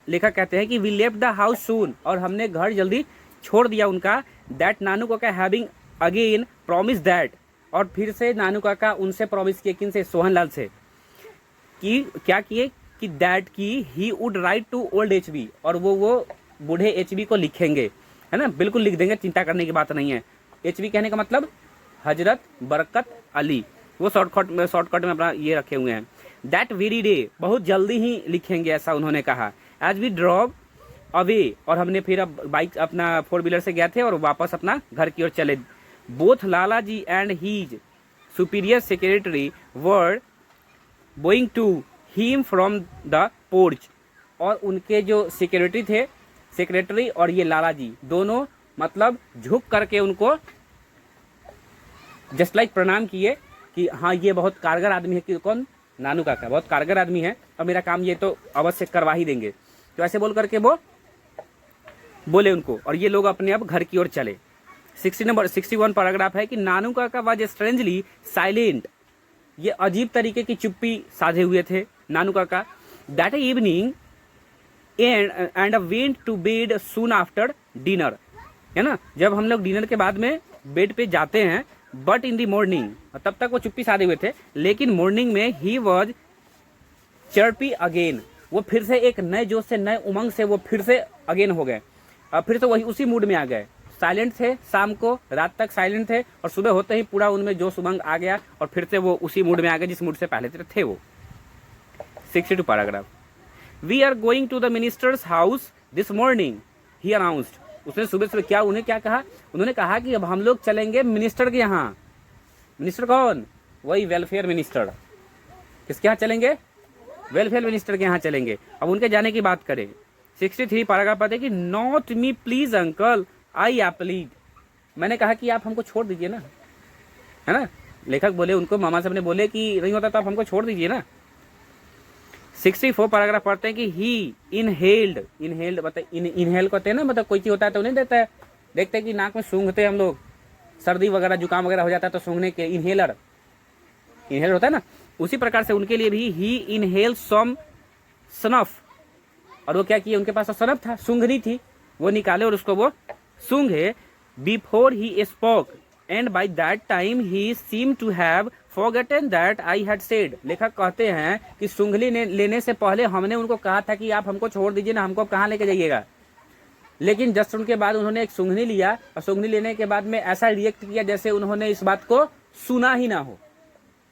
लेखक कहते हैं कि वी लेफ्ट द हाउस सून, और हमने घर जल्दी छोड़ दिया उनका। दैट नानू काका हैविंग अगेन प्रॉमिस दैट, और फिर से नानू काका उनसे प्रॉमिस किए, किन से, सोहनलाल से, कि क्या किए कि दैट की he would write to old HB, और वो बूढ़े एचबी को लिखेंगे, है ना, बिल्कुल लिख देंगे, चिंता करने की बात नहीं है। एचबी कहने का मतलब हजरत बरकत अली, वो शॉर्टकट में अपना ये रखे हुए हैं। दैट वेरी डे, बहुत जल्दी ही लिखेंगे, ऐसा उन्होंने कहा। एज वी ड्रॉप अवे, और हमने फिर अब बाइक अपना 4 व्हीलर से गए थे और वापस अपना घर की ओर चले। Both Lala ji and his superior secretary were going to him from the porch, और उनके जो सेक्रेटरी और ये लाला जी दोनों मतलब झुक करके उनको जस्ट लाइक प्रणाम किए कि हाँ ये बहुत कारगर आदमी है। कि कौन? नानू काका बहुत कारगर आदमी है और मेरा काम ये तो अवश्य करवा ही देंगे। तो ऐसे बोल करके वो बोले उनको, और ये लोग अपने अब घर की ओर चले। 61 पैराग्राफ है कि नानू काका वाज स्ट्रेंजली साइलेंट, ये अजीब तरीके की चुप्पी साधे हुए थे Nanu Kaka. That evening and went to bed soon after dinner, है ना, जब हम लोग डिनर के बाद में बेड पे जाते हैं। बट इन दी मॉर्निंग, तब तक वो चुप्पी साधे हुए थे, लेकिन मॉर्निंग में ही वॉज चर्पी अगेन, वो फिर से एक नए जोश से, नए उमंग से वो फिर से अगेन हो गए, अब फिर से वही उसी मूड में आ गए। साइलेंट थे, शाम को रात तक साइलेंट थे, और सुबह होते ही पूरा उनमें जोश उमंग आ गया और फिर से वो उसी मूड में आ गए जिस मूड से पहले थे वो। 62 paragraph. We are going to the minister's house this morning, he announced, उसने सुबह सुबह क्या उन्हें क्या कहा? उन्होंने कहा कि अब हम लोग चलेंगे मिनिस्टर के यहाँ। मिनिस्टर कौन? वही वेलफेयर मिनिस्टर। किसके यहाँ चलेंगे? वेलफेयर मिनिस्टर के यहाँ चलेंगे। अब उनके जाने की बात करें, 63 पैराग्राफ है कि नॉट मी प्लीज अंकल आई एप्लीड, मैंने कहा कि आप हमको छोड़ दीजिए ना, है ना। लेखक बोले उनको, मामा साहब ने बोले कि नहीं होता तो आप हमको छोड़ दीजिए ना। 64 पैराग्राफ पढ़ते हैं कि ही इनहेल्ड मतलब इनहेल कहते हैं ना, मतलब कोई चीज होता है तो नहीं देता है, देखते हैं कि नाक में सूंघते हैं हम लोग, सर्दी वगैरह जुकाम वगैरह हो जाता है तो सूंघने के इनहेलर होता है ना, उसी प्रकार से उनके लिए भी ही इनहेल सम सनफ, और वो क्या किए, उनके पास सनफ था, सूंघनी थी, वो निकाले और उसको वो सूंघे। Before he spoke and by that time he seem to have forgotten that I had said, लेखक कहते हैं कि सूंघली लेने से पहले हमने उनको कहा था कि आप हमको छोड़ दीजिए ना, हमको कहाँ लेके जाइएगा, लेकिन जस्ट उनके बाद उन्होंने एक सूंघनी लिया, और सूंघनी लेने के बाद में ऐसा रिएक्ट किया जैसे उन्होंने इस बात को सुना ही ना हो,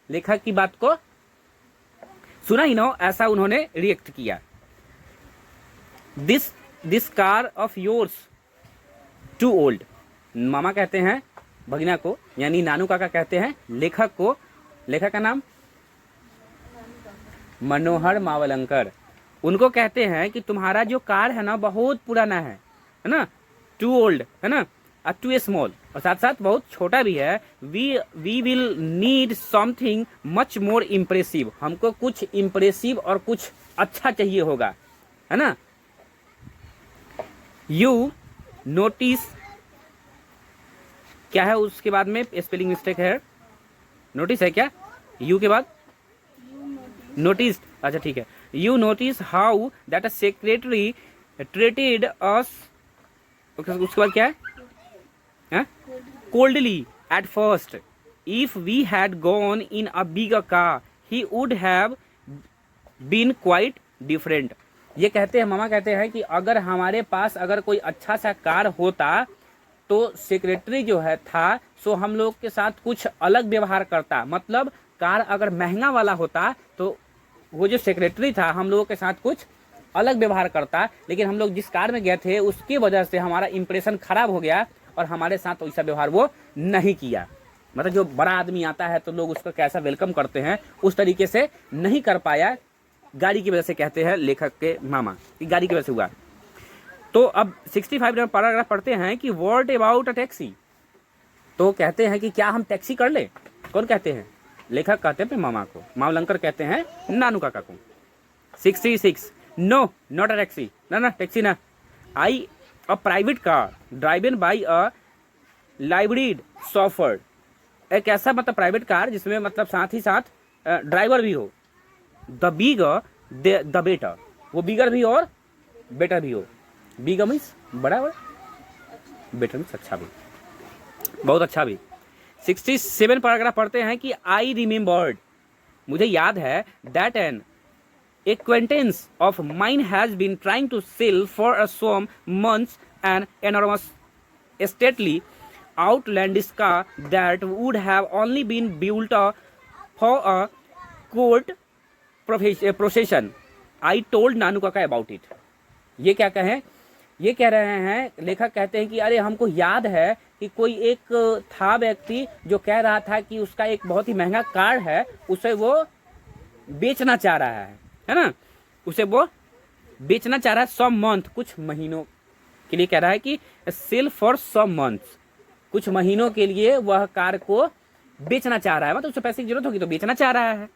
लेखक की बात को सुना ही ना हो, ऐसा उन्होंने रिएक्ट किया। This car of yours too old, मामा कहते हैं भगना को, यानी नानू काका कहते हैं लेखक को, लेखक का नाम मनोहर मावलंकर, उनको कहते हैं कि तुम्हारा जो कार है ना बहुत पुराना है ना, टू ओल्ड है ना, टू स्मॉल, और साथ साथ बहुत छोटा भी है। We will need something much more impressive, हमको कुछ इम्प्रेसिव और कुछ अच्छा चाहिए होगा, है ना। यू नोटिस, क्या है उसके बाद में स्पेलिंग मिस्टेक है, नोटिस है क्या, यू के बाद नोटिस, अच्छा ठीक है। You notice how that a secretary treated us, उसके बाद क्या है, coldly at first, if we had gone in a bigger car he would have been quite different. ये कहते हैं, मामा कहते हैं कि अगर हमारे पास अगर कोई अच्छा सा कार होता तो सेक्रेटरी जो है था सो हम लोग के साथ कुछ अलग व्यवहार करता, मतलब कार अगर महंगा वाला होता तो वो जो सेक्रेटरी था हम लोगों के साथ कुछ अलग व्यवहार करता, लेकिन हम लोग जिस कार में गए थे उसकी वजह से हमारा इंप्रेशन खराब हो गया और हमारे साथ वैसा व्यवहार वो नहीं किया। मतलब जो बड़ा आदमी आता है तो लोग उसको कैसा वेलकम करते हैं उस तरीके से नहीं कर पाया, गाड़ी की वजह से, कहते हैं लेखक के मामा कि गाड़ी की वजह से हुआ। तो अब 65 पैराग्राफ पढ़ते हैं कि व्हाट अबाउट अ टैक्सी, तो कहते हैं कि क्या हम टैक्सी कर ले, कौन कहते हैं, लेखक कहते हैं मामा को, मावलंकर कहते हैं नानू काका को। 66 नो नॉट अ टैक्सी, ना टैक्सी ना, I a private car driven by a liveried chauffeur, एक ऐसा मतलब प्राइवेट कार जिसमें मतलब साथ ही साथ ड्राइवर भी हो। द बिगर द बेटर, वो बिगर भी और बेटर भी हो, बिग मीन्स बड़ा बड़ा, बेटर मीन्स अच्छा भी, बहुत अच्छा भी। 67 पैराग्राफ पढ़ते हैं कि आई रिमेम्बर्ड, मुझे याद है, that an acquaintance of mine has been trying to sell for a some months an enormous stately outlandish car that would have only been built for a court procession. I told नानू काका about it. ये क्या कहें, ये कह रहे हैं, लेखक कहते हैं कि अरे हमको याद है कि कोई एक था व्यक्ति जो कह रहा था कि उसका एक बहुत ही महंगा कार है, उसे वो बेचना चाह रहा है ना, उसे वो बेचना चाह रहा है सम मंथ, कुछ महीनों के लिए कह रहा है कि सेल फॉर सम मंथ्स, कुछ महीनों के लिए वह कार को बेचना चाह रहा है, मतलब उसे पैसे की जरूरत होगी तो बेचना चाह रहा है।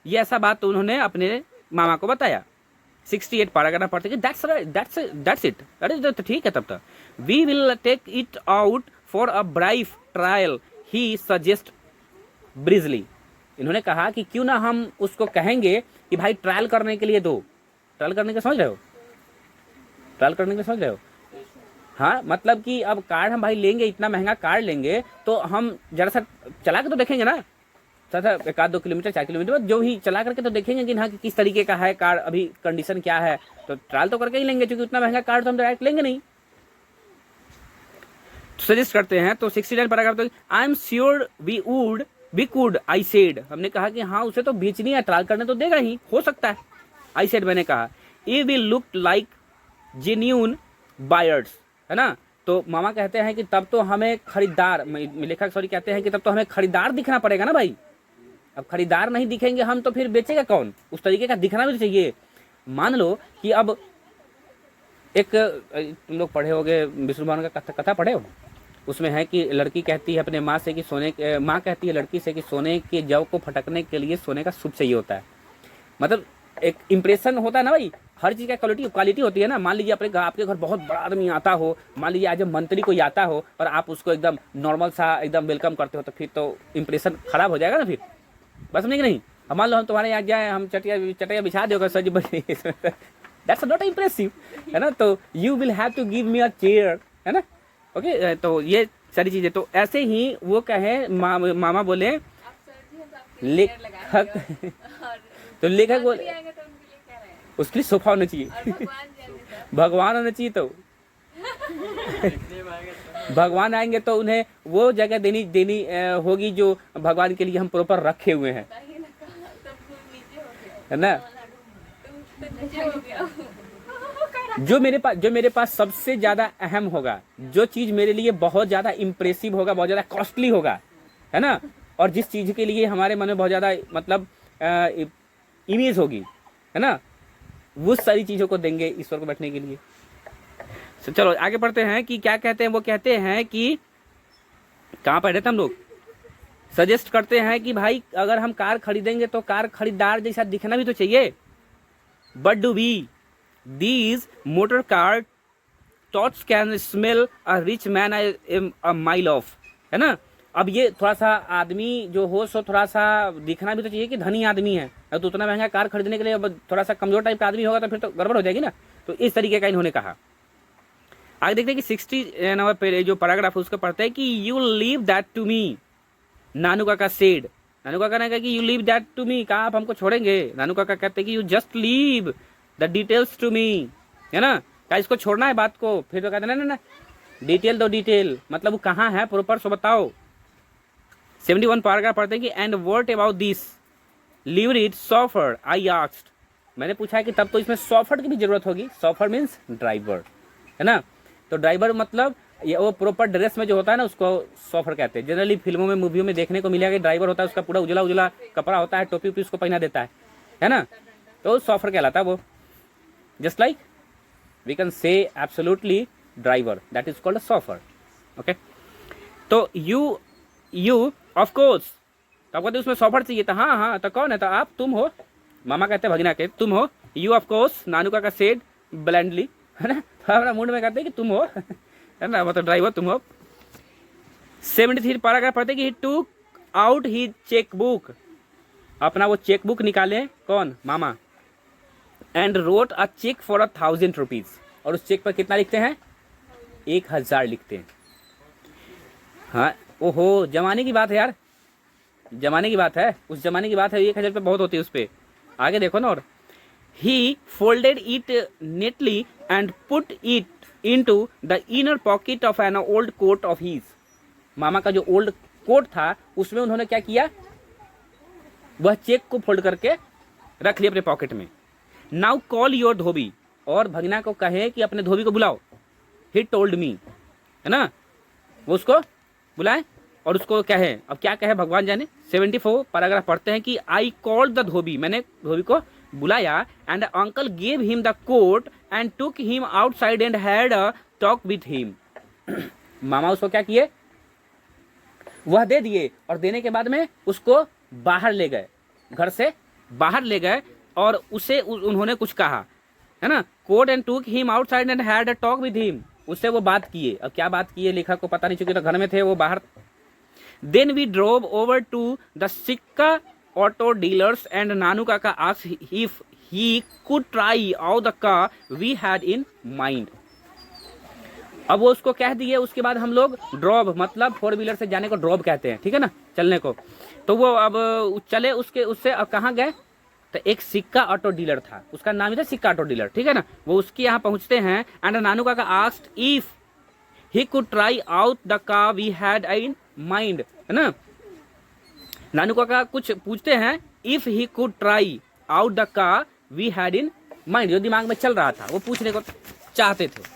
ये ऐसा बात तो उन्होंने अपने मामा को बताया। 68 पैराग्राफ पढ़ते कि दैट्स इट, अरे तो ठीक है तब तक। We will take it out for a brief trial he suggest briskly, इन्होंने कहा कि क्यों ना हम उसको कहेंगे कि भाई ट्रायल करने के लिए दो, ट्रायल करने के समझ रहे हो, ट्रायल करने के समझ रहे हो, हाँ, मतलब कि अब कार हम भाई लेंगे, इतना महंगा कार लेंगे तो हम जरा सा चला के तो देखेंगे ना, थोड़ा 1-2 किलोमीटर 4 किलोमीटर जो भी चला करके तो देखेंगे कि हाँ कि किस तरीके का है कार, अभी कंडीशन क्या है, तो ट्रायल तो करके ही लेंगे, क्योंकि उतना महंगा कार तो हम डायरेक्ट लेंगे नहीं। सजेस्ट करते हैं तो 69 पैराग्राफ तो I am sure we could I said, हमने कहा कि हाँ उसे तो बेचनी है, ट्रायल करने तो देगा ही, हो सकता है। आई सेड, मैंने कहा, ये will look like genuine buyers, है ना, तो मामा कहते हैं कि तब तो हमें खरीदार, लेखक सॉरी कहते हैं कि तब तो हमें खरीदार दिखना पड़ेगा ना भाई, अब खरीदार नहीं दिखेंगे हम तो फिर बेचेगा कौन, उस तरीके का दिखना भी चाहिए। मान लो कि अब एक, तुम लोग पढ़े होगे विष्णु भगवान का कथा पढ़े हो, उसमें है कि लड़की कहती है अपने माँ से कि माँ कहती है लड़की से कि सोने के जव को फटकने के लिए सोने का सूप चाहिए होता है, मतलब एक इंप्रेशन होता है ना भाई, हर चीज़ का क्वालिटी होती है ना। मान लीजिए आपके घर बहुत बड़ा आदमी आता हो, मान लीजिए आज मंत्री कोई आता हो और आप उसको एकदम नॉर्मल सा एकदम वेलकम करते हो, तो फिर तो इंप्रेशन खराब हो जाएगा ना, फिर बस नहीं। अब मान लो हम तुम्हारे यहाँ जाए, हम चटिया बिछा दोगे सज बनी, दैट्स नॉट इम्प्रेसिव, है ना, तो you will have to give me a chair, है ना, ओके। तो ये सारी चीजें, तो ऐसे ही वो कहे मामा बोले लेखक, तो लेखक बोले उसके लिए सोफा होना चाहिए, भगवान होना चाहिए, तो भगवान आएंगे तो उन्हें वो जगह देनी होगी जो भगवान के लिए हम प्रॉपर रखे हुए हैं, है ना। जो मेरे पास सबसे ज्यादा अहम होगा, जो चीज मेरे लिए बहुत ज्यादा इम्प्रेसिव होगा, बहुत ज्यादा कॉस्टली होगा, है ना, और जिस चीज के लिए हमारे मन में बहुत ज्यादा मतलब इमेज होगी, है ना, वो सारी चीजों को देंगे ईश्वर को बैठने के लिए। तो चलो आगे बढ़ते हैं कि क्या कहते हैं, वो कहते हैं कि कहाँ पढ़े थे हम लोग, सजेस्ट करते हैं कि भाई अगर हम कार खरीदेंगे तो कार खरीदार जैसा दिखना भी तो चाहिए। But do we these motor car touts can smell a rich man a mile off, है ना। अब ये थोड़ा सा आदमी जो हो सो थोड़ा सा दिखना भी तो चाहिए कि धनी आदमी है, तो उतना महंगा कार खरीदने के लिए अब थोड़ा सा कमजोर टाइप का आदमी होगा तो फिर तो गड़बड़ हो जाएगी ना, तो इस तरीके का इन्होंने कहा। आगे देखते हैं कि 60 नंबर जो पैराग्राफ है उसको पढ़ते हैं कि you leave that to me, Nanu Kaka said, Nanu Kaka ने कहा कि you leave that to me, कहा आप हमको छोड़ेंगे, नानू काका कहते हैं कि you just leave the details to me, है ना, क्या इसको छोड़ना है बात को, फिर तो कहते ना डिटेल दो, डिटेल मतलब वो कहाँ है प्रॉपर सो बताओ। 71 पैराग्राफ पढ़ते हैं कि and what about this liveried chauffeur I asked, मैंने पूछा है कि तब तो इसमें सॉफर की भी जरूरत होगी, सॉफर मीन्स ड्राइवर, है ना, तो ड्राइवर मतलब ये वो प्रॉपर ड्रेस में जो होता है ना उसको सॉफर कहते हैं। जनरली फिल्मों में मूवियों में देखने को मिलेगा कि ड्राइवर होता है उसका पूरा उजला उजला कपड़ा होता है, टोपी उपी उसको पहना देता है ना, तो सॉफर कहलाता है वो। Just like we can say absolutely driver, that is called a chauffeur, okay. तो यू ऑफ कोर्स, तो कहते उसमें सॉफर चाहिए था, हाँ तो कौन है, तो आप, तुम हो, मामा कहते भगना के तुम हो, यू ऑफ कोर्स, नानू का सेड ब्लैंडली, है ना, तो हमारा मूड में कहते हैं कि तुम हो, है ना, मतलब ड्राइवर तुम हो। 73 पैराग्राफ पढ़ते कि ही टूक आउट ही चेक बुक, अपना वो चेक बुक निकाले, कौन, मामा, and wrote a cheque for 1,000 rupees, और उस चेक पर कितना लिखते हैं? 1,000 लिखते हैं। हाँ, ओहो, जमाने की बात है यार, जमाने की बात है, उस जमाने की बात है। 1,000 रुपये बहुत होती है उस पर। आगे देखो ना, और he folded it neatly and put it into the inner pocket of an old coat of his. मामा का जो ओल्ड कोट था उसमें उन्होंने क्या किया, वह चेक को फोल्ड करके रख लिया अपने पॉकेट में। नाउ कॉल योर धोबी, और भगना को कहे कि अपने धोबी को बुलाओ। ही टोल्ड मी, है ना, वो उसको बुलाए और उसको कहे। अब क्या कहे भगवान जाने। 74 पैराग्राफ पढ़ते हैं कि आई कॉल्ड द धोबी, मैंने धोबी को बुलाया, and uncle gave him the coat and took him outside and had a talk with him. मामा उसको क्या किए, वह दे दिए, और देने के बाद में उसको बाहर ले गए, घर से बाहर ले गए, और उसे उन्होंने कुछ कहा, है ना। Coat and took him outside and had a talk with him, उससे वो बात किए। अब क्या बात किए लेखक को पता नहीं, चूंकि तो घर में थे, वो बाहर। Then we drove over to the Sikka auto dealers and Nanu Kaka asked if he could try out the car we had in mind. अब वो उसको कह दिए, उसके बाद हम लोग ड्रॉब, मतलब 4 व्हीलर से जाने को ड्रॉब कहते हैं, ठीक है ना, चलने को। तो वो अब चले उससे अब कहाँ गए, तो एक सिक्का ऑटो डीलर था, उसका नाम ही था सिक्का ऑटो डीलर, ठीक है ना। वो उसके यहाँ पहुंचते हैं, and Nanu Kaka asked if he could try out the car we had in mind, है ना। नानू काका कुछ पूछते हैं, if he could try out the car we had in mind, जो दिमाग में चल रहा था वो पूछने को चाहते थे।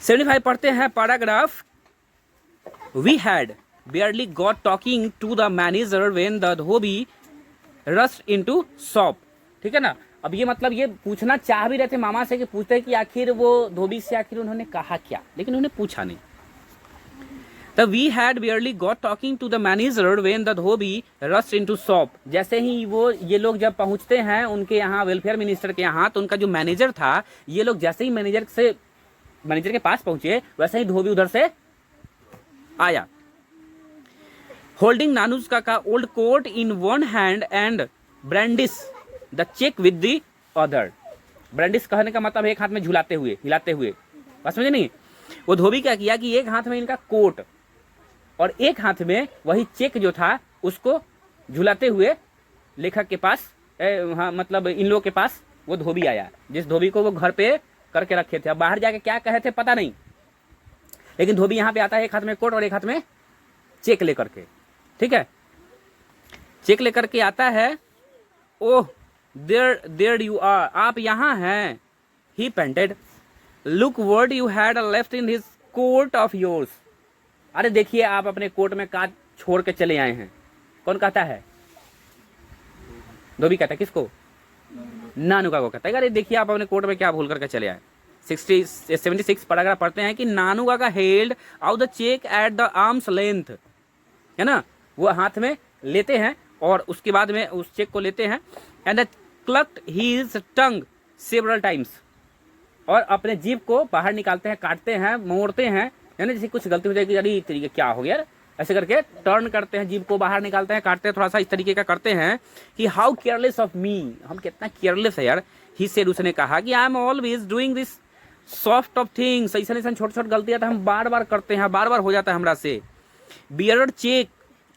75 पढ़ते हैं paragraph, we had barely got talking to the manager when the dhobi rushed into shop, ठीक है ना। अब ये मतलब ये पूछना चाह भी रहे थे मामा से, कि पूछते कि आखिर वो धोबी से आखिर उन्होंने कहा क्या, लेकिन उन्होंने पूछा नहीं। तो we had barely got talking to the manager when the dhobi rushed into shop, जैसे ही वो ये लोग जब पहुंचते हैं उनके यहाँ वेलफेयर मिनिस्टर के यहाँ, तो उनका जो मैनेजर था, ये लोग जैसे ही मैनेजर के पास पहुंचे, वैसे ही धोबी उधर से आया, होल्डिंग नानूज का old coat in one hand and brandish the cheque with the other. Brandish कहने का मतलब एक हाथ में झुलाते हुए, हिलाते हुए, बस समझे नहीं। वो धोबी क्या किया कि एक हाथ में इनका कोट और एक हाथ में वही चेक जो था उसको झुलाते हुए लेखक के पास, हाँ मतलब इन लोगों के पास वो धोबी आया, जिस धोबी को वो घर पे करके रखे थे। अब बाहर जाके क्या कहे थे पता नहीं, लेकिन धोबी यहाँ पे आता है एक हाथ में कोट और एक हाथ में चेक लेकर के, ठीक है, चेक लेकर के आता है। ओह देयर यू आर, आप यहाँ हैं। He pointed, look what you had left in his coat of yours. अरे देखिए आप अपने कोट में का छोड़ के चले आए हैं। कौन कहता है? धोबी कहता है, किसको? नानू का को कहता है, अरे देखिए आप अपने कोट में क्या भूल करके चले आए। 76 पैराग्राफ पढ़ते हैं कि नानू का held out the cheque at the arm's length, है ना, वो हाथ में लेते हैं और उसके बाद में उस चेक को लेते हैं। And clucked his tongue several times, और अपने जीभ को बाहर निकालते हैं, काटते हैं, मोड़ते हैं, यानी जैसे कुछ गलती हो जाएगी, अरे तरीके क्या हो गया, ऐसे करके टर्न करते हैं, जीभ को बाहर निकालते हैं, काटते हैं, थोड़ा सा इस तरीके का करते हैं कि हाउ केयरलेस ऑफ मी, हम कितना केयरलेस है यार। ही सेड, उसने कहा कि I am always doing this soft of things, ऐसा ऐसा छोटे छोटे गलतियां हम बार बार करते हैं, बार बार हो जाता है हमरा से। बियर्ड चेक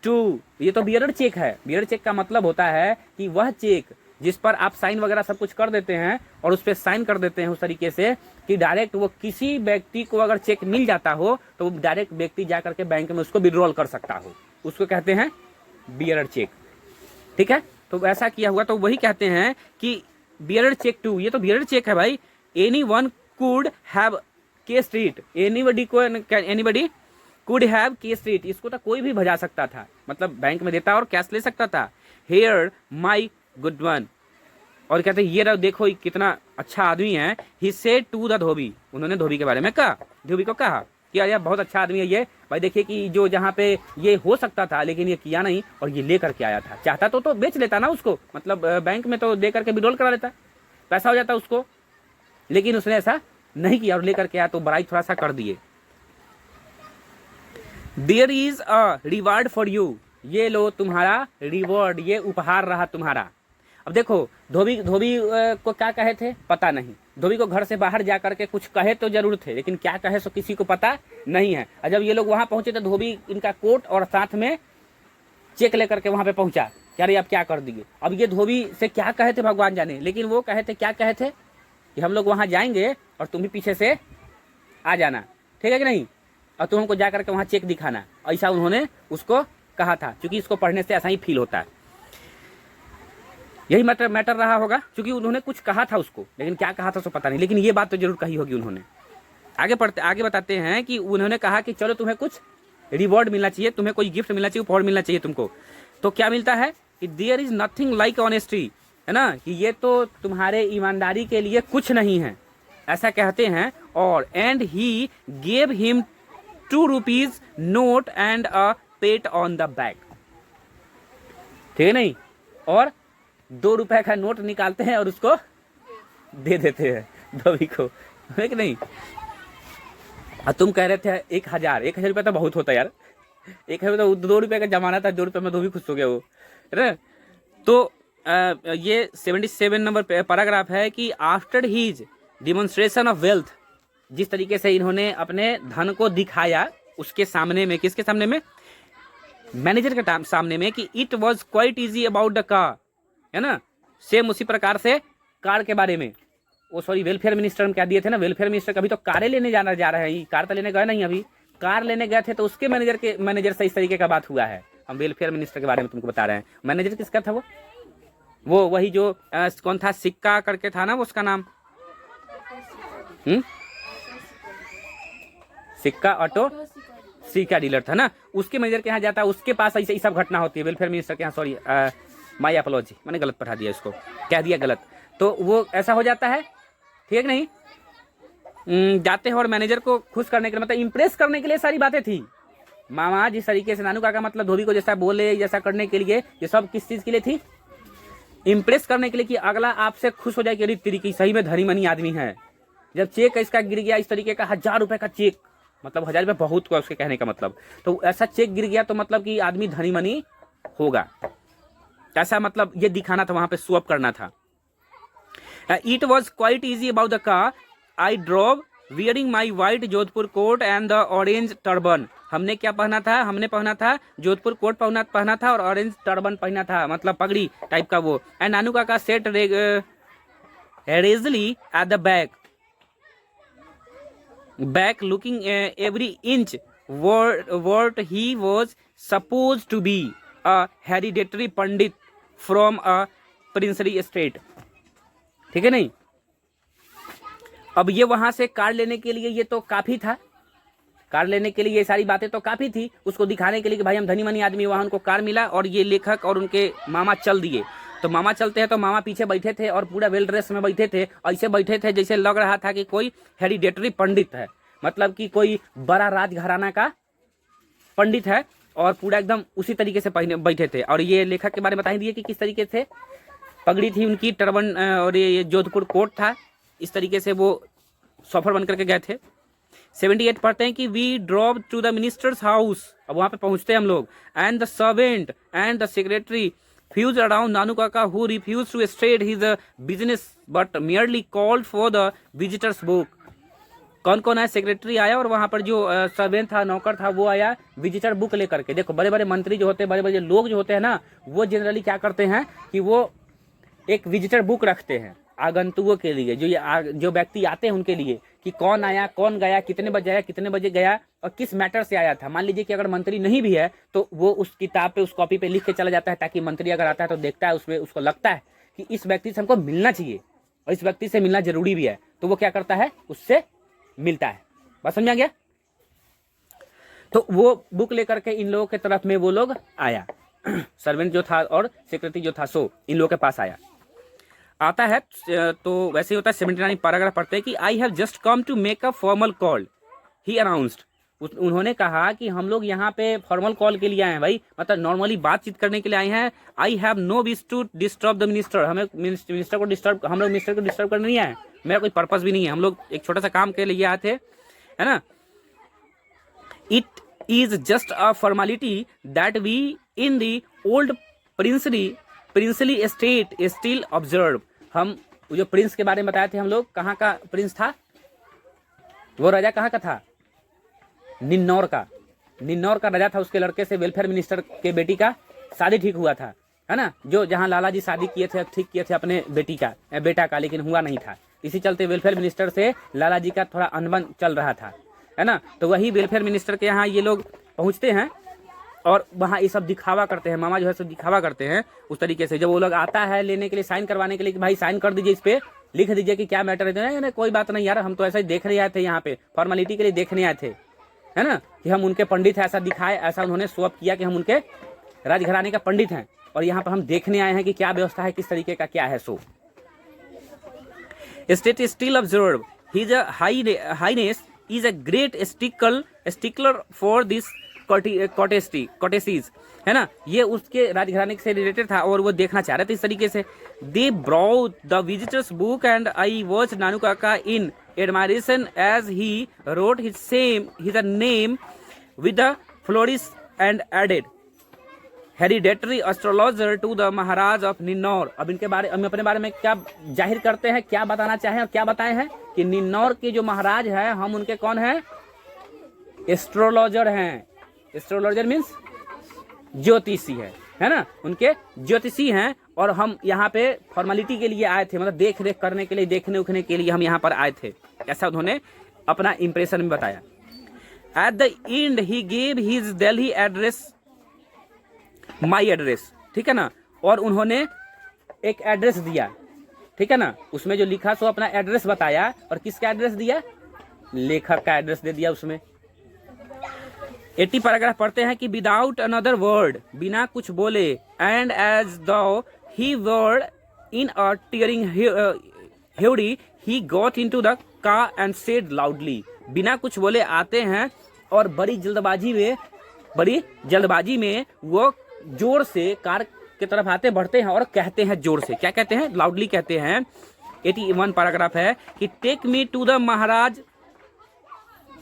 टू, ये तो बियर्ड चेक है। बियर्ड चेक का मतलब होता है कि वह चेक जिस पर आप साइन वगैरह सब कुछ कर देते हैं और उस पर साइन कर देते हैं उस तरीके से कि डायरेक्ट वो किसी व्यक्ति को अगर चेक मिल जाता हो तो वो डायरेक्ट व्यक्ति जा करके बैंक में उसको विड्रॉल कर सकता हो, उसको कहते हैं बियर्ड चेक, ठीक है। तो ऐसा किया हुआ, तो वही कहते हैं कि बियर्ड चेक टू, ये तो बियर्ड चेक है भाई। एनी वन कुड हैव के स्ट्रीट, एनीबडी कुड हैव के स्ट्रीट, इसको तो कोई भी भजा सकता था, मतलब बैंक में देता और कैश ले सकता था। हेयर माई गुड वन, और कहते हैं ये देखो कितना अच्छा आदमी है। ही सेड टू द धोबी, उन्होंने धोबी के बारे में कहा, धोबी को कहा कि यार बहुत अच्छा आदमी है ये भाई, देखिए कि जो जहाँ पे ये हो सकता था लेकिन ये किया नहीं और ये ले करके आया था, चाहता तो बेच लेता ना उसको, मतलब बैंक में तो दे करके विड्रॉल करा लेता, पैसा हो जाता उसको, लेकिन उसने ऐसा नहीं किया और लेकर के आया, तो बड़ाई थोड़ा सा कर दिए। There is a reward for you, ये लो तुम्हारा रिवॉर्ड, ये उपहार रहा तुम्हारा। अब देखो धोबी धोबी को क्या कहे थे पता नहीं, धोबी को घर से बाहर जा करके कुछ कहे तो जरूर थे, लेकिन क्या कहे सो किसी को पता नहीं है। और जब ये लोग वहां पहुंचे तो धोबी इनका कोट और साथ में चेक लेकर के वहां पे पहुंचा कि अरे आप क्या कर दिए। अब ये धोबी से क्या कहे थे भगवान जाने, लेकिन वो कहे थे, क्या कहे थे कि हम लोग वहां जाएंगे और तुम भी पीछे से आ जाना, ठीक है कि नहीं, और तुम हमको जा करके वहां चेक दिखाना, ऐसा उन्होंने उसको कहा था। क्योंकि इसको पढ़ने से ऐसा ही फील होता है, यही मैटर रहा होगा, क्योंकि उन्होंने कुछ कहा था उसको, लेकिन क्या कहा था उसको पता नहीं, लेकिन ये बात तो जरूर कही होगी उन्होंने। आगे बताते हैं कि उन्होंने कहा कि चलो तुम्हें कुछ रिवॉर्ड मिलना चाहिए, तुम्हें कोई गिफ्ट मिलना चाहिए, उपहार मिलना चाहिए तुमको। तो क्या मिलता है कि there is nothing like honesty, है ना, कि ये तो तुम्हारे ईमानदारी के लिए कुछ नहीं है, ऐसा कहते हैं। और and he gave him 2 rupees note and a pet on the back, ठीक है नहीं, और 2 रुपए का नोट निकालते हैं और उसको दे देते हैं धोबी को, है कि नहीं। और तुम कह रहे थे 1,000 रुपये तो बहुत होता यार, 1,000 तो 2 रुपए का जमाना था, 2 रुपए में धोबी खुश हो गया वो, है ना। तो ये 77 नंबर पैराग्राफ है कि after his demonstration of wealth, जिस तरीके से इन्होंने अपने धन को दिखाया उसके सामने में, किसके सामने में, मैनेजर के सामने में, कि it was quite easy about the car, है ना। सेम उसी प्रकार से कार के बारे में, वो सॉरी वेलफेयर मिनिस्टर हम क्या दिए थे ना, वेलफेयर मिनिस्टर कभी तो कारें लेने जा रहे हैं, कार तो लेने गए नहीं, अभी कार लेने गए थे तो उसके मैनेजर से इस तरीके का बात हुआ है। हम वेलफेयर मिनिस्टर के बारे में तुमको बता रहे हैं। मैनेजर किसका था वो वही जो कौन था, सिक्का करके था ना वो, उसका नाम सिक्का ऑटो सिक्का डीलर था ना, उसके मैनेजर के यहाँ जाता है, उसके पास ऐसे सब घटना होती है। वेलफेयर मिनिस्टर के यहाँ, सॉरी माय अपोलॉजी, मैंने गलत पढ़ा दिया, इसको कह दिया गलत, तो वो ऐसा हो जाता है, ठीक नहीं। जाते हैं और मैनेजर को खुश करने के लिए, मतलब इम्प्रेस करने के लिए सारी बातें थी। मामा जिस तरीके से नानू काका मतलब धोबी को जैसा बोले, जैसा करने के लिए, ये सब किस चीज के लिए थी, इम्प्रेस करने के लिए, कि अगला आपसे खुश हो जाए कि अरे तरीके सही में धनी मनी आदमी है। जब चेक इसका गिर गया इस तरीके का 1,000 रुपए का चेक, मतलब 1,000 रुपए बहुत हुआ उसके कहने का मतलब, तो ऐसा चेक गिर गया तो मतलब कि आदमी धनी मनी होगा, ऐसा मतलब ये दिखाना था, वहां पे शो अप करना था। It was quite easy about the car, I drove wearing my white Jodhpur coat and the orange turban. हमने क्या पहना था, हमने पहना था जोधपुर कोट पहना था और ऑरेंज टर्बन पहना था, मतलब पगड़ी टाइप का वो। And Nanu Kaka sat regally at the back looking every inch what he was supposed to be a hereditary pandit from a princely state, ठीक है नहीं। अब ये वहां से कार लेने के लिए ये तो काफी था, कार लेने के लिए ये सारी बातें तो काफी थी, उसको दिखाने के लिए कि भाई हम धनी मनी आदमी, वहां उनको कार मिला और ये लेखक और उनके मामा चल दिए। तो मामा चलते हैं तो मामा पीछे बैठे थे और पूरा वेल ड्रेस में बैठे थे, ऐसे बैठे थे जैसे लग रहा था कि कोई हेरिडेटरी पंडित है, मतलब कि कोई बड़ा राजघराना का पंडित है, और पूरा एकदम उसी तरीके से बैठे थे। और ये लेखक के बारे में बता ही दिए कि किस तरीके से पगड़ी थी उनकी, टर्बन और ये जोधपुर कोट था, इस तरीके से वो सफर बन करके गए थे। 78 पढ़ते हैं कि we drove to the minister's house, अब वहां पे पहुंचते हम लोग, and the servant and the secretary fussed around Nanu Kaka who refused to state his business but merely called for the visitors book. कौन कौन आया, सेक्रेटरी आया और वहां पर जो सर्वेंट था, नौकर था, वो आया विजिटर बुक लेकर के। देखो बड़े बड़े मंत्री जो होते हैं, बड़े बड़े लोग जो होते हैं ना, वो जनरली क्या करते हैं कि वो एक विजिटर बुक रखते हैं आगंतुकों के लिए, जो व्यक्ति आते हैं उनके लिए, कि कौन आया, कौन गया, कितने बजे आया, कितने बजे गया और किस मैटर से आया था। मान लीजिए कि अगर मंत्री नहीं भी है तो वो उस किताब पे, उस कॉपी पे लिख के चला जाता है, ताकि मंत्री अगर आता है तो देखता है उसमें, उसको लगता है कि इस व्यक्ति से हमको मिलना चाहिए और इस व्यक्ति से मिलना जरूरी भी है, तो वो क्या करता है, उससे मिलता है। बात समझ आ गया। तो वो बुक लेकर के इन लोगों के तरफ में वो लोग आया, सर्वेंट जो था और सेक्रेटरी जो था, सो इन लोगों के पास आता है। तो वैसे ही होता है। 79 पैराग्राफ पढ़ते हैं कि I have just come to make a formal call, he announced. उन्होंने कहा कि हम लोग यहाँ पे फॉर्मल कॉल के लिए आए हैं भाई, मतलब नॉर्मली बातचीत करने के लिए आए हैं। I have no wish to disturb the minister, हमें मिनिस्टर को डिस्टर्ब, हम लोग मिनिस्टर को डिस्टर्ब करने नहीं आए, मेरा कोई पर्पस भी नहीं है, हम लोग एक छोटा सा काम के लिए आए थे, है ना। It is just a formality that we in the old princely princely state still observe. हम जो प्रिंस के बारे में बताए थे हम लोग, कहाँ का प्रिंस था वो? राजा कहाँ का था? निन्नौर का। निन्नौर का राजा था। उसके लड़के से वेलफेयर मिनिस्टर के बेटी का शादी ठीक हुआ था, है ना, जो जहाँ लाला जी शादी किए थे, ठीक किए थे अपने बेटा का, लेकिन हुआ नहीं था। इसी चलते वेलफेयर मिनिस्टर से लाला जी का थोड़ा अनबन चल रहा था, है ना। तो वही वेलफेयर मिनिस्टर के यहाँ ये लोग पहुँचते हैं और वहाँ ये सब दिखावा करते हैं। मामा जो है सब दिखावा करते हैं उस तरीके से। जब वो लोग आता है लेने के लिए, साइन करवाने के लिए कि भाई साइन कर दीजिए, इस पे लिख दीजिए कि क्या मैटर है, तो नहीं कोई बात नहीं यार, हम तो ऐसा ही देखने आए थे, यहाँ पे फॉर्मेलिटी के लिए देखने आए थे, है ना, कि हम उनके पंडित हैं, ऐसा दिखाए, ऐसा उन्होंने शो अप किया कि हम उनके राजघराने का पंडित हैं और यहाँ पर हम देखने आए हैं कि क्या व्यवस्था है, किस तरीके का क्या है। So state still observe his highness is a great stickler for this courtesies, है ना, ये उसके राजघराने से रिलेटेड था और वो देखना चाह रहे थे इस तरीके से। They brought the visitors book and I watch Nanu Kaka in admiration as he wrote his name with the flourish and added hereditary astrologer to the Maharaja of Ninnaur. अब इनके बारे में, अपने बारे में क्या जाहिर करते हैं, क्या बताना चाहें और क्या बताए हैं कि निन्नौर के जो महाराज हैं हम उनके कौन हैं? एस्ट्रोलॉजर हैं। एस्ट्रोलॉजर मीन्स ज्योतिषी है ना, उनके ज्योतिषी हैं और हम यहाँ पे फॉर्मेलिटी के लिए आए थे, मतलब देख रेख करने के लिए, देखने उखने के लिए हम यहाँ पर आए थे, ऐसा उन्होंने अपना इंप्रेशन में बताया। At the and he gave his Delhi address, my address, ठीक है ना, और उन्होंने एक एड्रेस दिया, ठीक है ना, उसमें जो लिखा सो अपना एड्रेस बताया। और किसका एड्रेस दिया? लेखक का एड्रेस दे दिया उसमें। 80 पैराग्राफ पढ़ते हैं कि विदाउट अनदर वर्ड, बिना कुछ बोले, and as though he were in a tearing hurry he got into the car and said loudly. बिना कुछ बोले आते हैं और बड़ी जल्दबाजी में वो जोर से कार की तरफ आते बढ़ते हैं और कहते हैं जोर से, क्या कहते हैं? लाउडली कहते हैं। 81 पैराग्राफ है कि take me to the Maharaja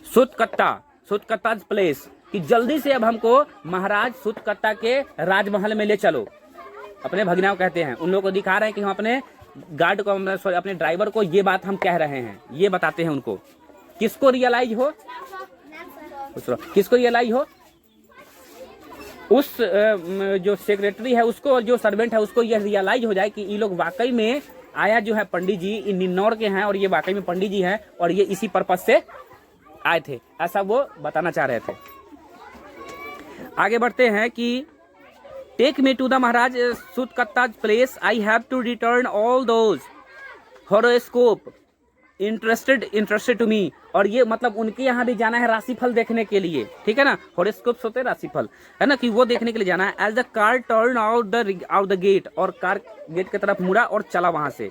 Sutkatta palace, कि जल्दी से अब हमको महाराज सुतकत्ता के राजमहल में ले चलो। अपने भगना को कहते हैं, उन लोगों को दिखा रहे हैं कि हम अपने गार्ड को, सॉरी अपने ड्राइवर को ये बात हम कह रहे हैं, ये बताते हैं उनको। किसको रियलाइज हो? किसको रियलाइज हो? उस जो सेक्रेटरी है उसको, जो सर्वेंट है उसको यह रियलाइज हो जाए कि ये लोग वाकई में आया जो है पंडित जी इन निन्नौर के हैं और ये वाकई में पंडित जी हैं और ये इसी पर्पज से आए थे, ऐसा वो बताना चाह रहे थे। आगे बढ़ते हैं कि take me to the Maharaja Sutkatta palace, I have to return all those horoscopes entrusted to me. और ये मतलब उनके यहाँ भी जाना है राशिफल देखने के लिए, ठीक है ना, हॉरोस्कोप होते हैं राशिफल, है ना, कि वो देखने के लिए जाना है। As the car turn out the gate, और कार गेट की तरफ मुड़ा और चला वहां से।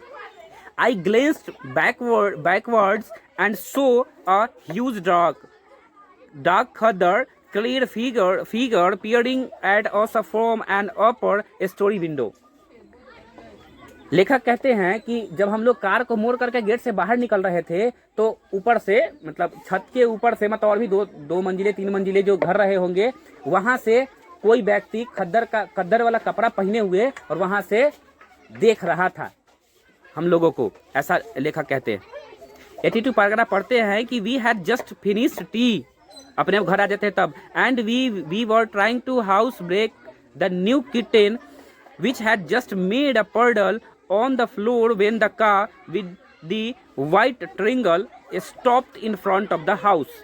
I glanced backwards and saw a huge dark khaddar clear figure peering at us from an upper story window। लेखक कहते हैं कि जब हम लोग कार को मोड़ करके गेट से बाहर निकल रहे थे तो ऊपर से, मतलब छत के ऊपर से, मतलब और भी दो मंजिले 3 मंजिले जो घर रहे होंगे, वहां से कोई व्यक्ति खद्दर वाला कपड़ा पहने हुए और वहां से देख रहा था हम लोगों को, ऐसा लेखक कहते हैं। 82 पैराग्राफ पढ़ते हैं कि we had just finished tea, अपने घर आ जाते हैं तब, and we were trying to house break the new kitten which had just made a puddle on the floor when the car with the white triangle stopped in front of the house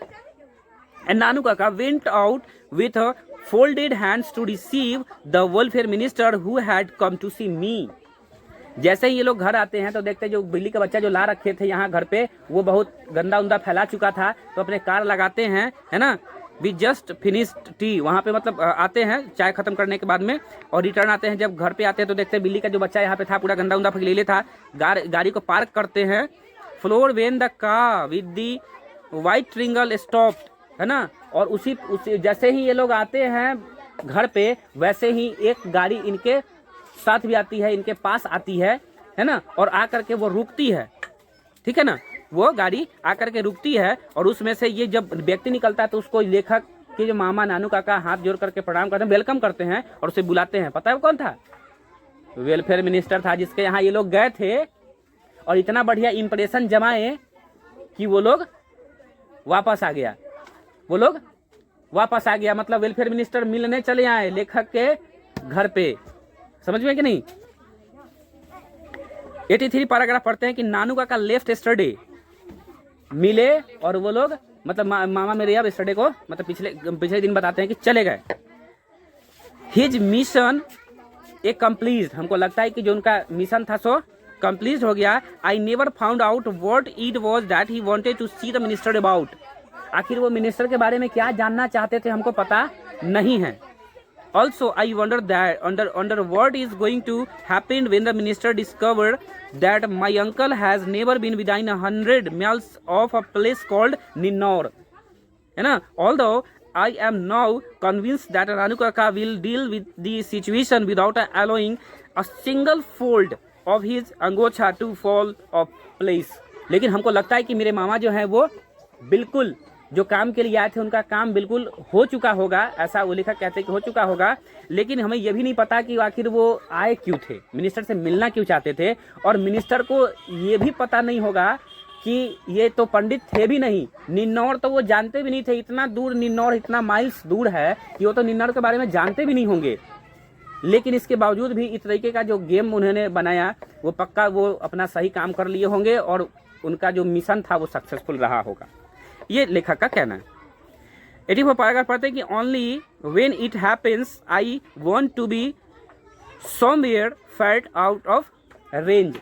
and Nanu Kaka went out with folded hands to receive the welfare minister who had come to see me. जैसे ही ये लोग घर आते हैं तो देखते हैं जो बिल्ली का बच्चा जो ला रखे थे यहाँ घर पे, वो बहुत गंदा उंदा फैला चुका था, तो अपने कार लगाते हैं, है ना, वी जस्ट फिनिश्ड टी, वहाँ पे मतलब आते हैं चाय खत्म करने के बाद में, और रिटर्न आते हैं, जब घर पे आते हैं तो देखते हैं बिल्ली का जो बच्चा यहाँ पे था पूरा गंदा उंदा फैले था। गाड़ी को पार्क करते हैं। Floor when the car with the white triangle stopped, है ना, और उसी जैसे ही ये लोग आते हैं घर पे, वैसे ही एक गाड़ी इनके साथ भी आती है, इनके पास आती है ना, और आकर के वो रुकती है, ठीक है ना, वो गाड़ी आकर के रुकती है और उसमें से ये जब व्यक्ति निकलता है तो उसको लेखक के जो मामा नानू काका हाथ जोड़ करके प्रणाम करते हैं, वेलकम करते हैं और उसे बुलाते हैं। पता है वो कौन था? वेलफेयर मिनिस्टर था जिसके यहाँ ये लोग गए थे और इतना बढ़िया इंप्रेशन जमाए कि वो लोग वापस आ गया। वो लोग वापस आ गया मतलब वेलफेयर मिनिस्टर मिलने चले आए लेखक के घर पे। समझ में कि नहीं? 83 पैराग्राफ पढ़ते हैं कि नानू काका लेफ्ट यस्टरडे, मिले और वो लोग मतलब मामा मेरे अब यस्टरडे को मतलब पिछले दिन बताते हैं कि चले गए। हिज मिशन ए कंप्लीट, हमको लगता है कि जो उनका मिशन था सो कंप्लीट हो गया। I never found out what it was that he wanted to see the minister about, आखिर वो मिनिस्टर के बारे में क्या जानना चाहते थे हमको पता नहीं है। Also, I wonder that under what is going to happen when the minister discovered that my uncle has never been within 100 miles of a place called Ninor, है ना? Although I am now convinced that Ranu Kaka will deal with the situation without allowing a single fold of his अंगोछा to fall off place. लेकिन हमको लगता है कि मेरे मामा जो हैं वो बिल्कुल जो काम के लिए आए थे उनका काम बिल्कुल हो चुका होगा, ऐसा वो लेखक कहते हैं कि हो चुका होगा। लेकिन हमें यह भी नहीं पता कि आखिर वो आए क्यों थे, मिनिस्टर से मिलना क्यों चाहते थे, और मिनिस्टर को ये भी पता नहीं होगा कि ये तो पंडित थे भी नहीं, निन्नौर तो वो जानते भी नहीं थे। इतना दूर निन्नौर, इतना माइल्स दूर है कि वो तो निन्नौर के बारे में जानते भी नहीं होंगे। लेकिन इसके बावजूद भी इस तरीके का जो गेम उन्होंने बनाया वो पक्का वो अपना सही काम कर लिए होंगे और उनका जो मिशन था वो सक्सेसफुल रहा होगा, ये लेखक का कहना है। 84 पैराग्राफ पढ़ते हैं कि only when it happens I want to be somewhere far out of range.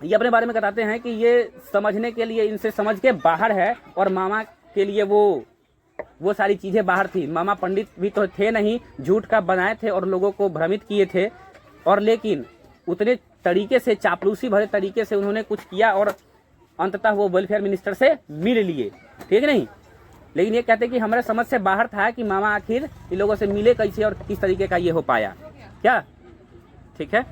ये अपने बारे में बताते हैं कि ये समझने के लिए इनसे समझ के बाहर है और मामा के लिए वो सारी चीज़ें बाहर थी। मामा पंडित भी तो थे नहीं, झूठ का बनाए थे और लोगों को भ्रमित किए थे, और लेकिन उतने तरीके से चापलूसी भरे तरीके से उन्होंने कुछ किया और अंततः वो वेलफेयर मिनिस्टर से मिल लिए, ठीक नहीं। लेकिन ये कहते कि हमारे समझ से बाहर था कि मामा आखिर इन लोगों से मिले कैसे और किस तरीके का ये हो पाया क्या, ठीक है।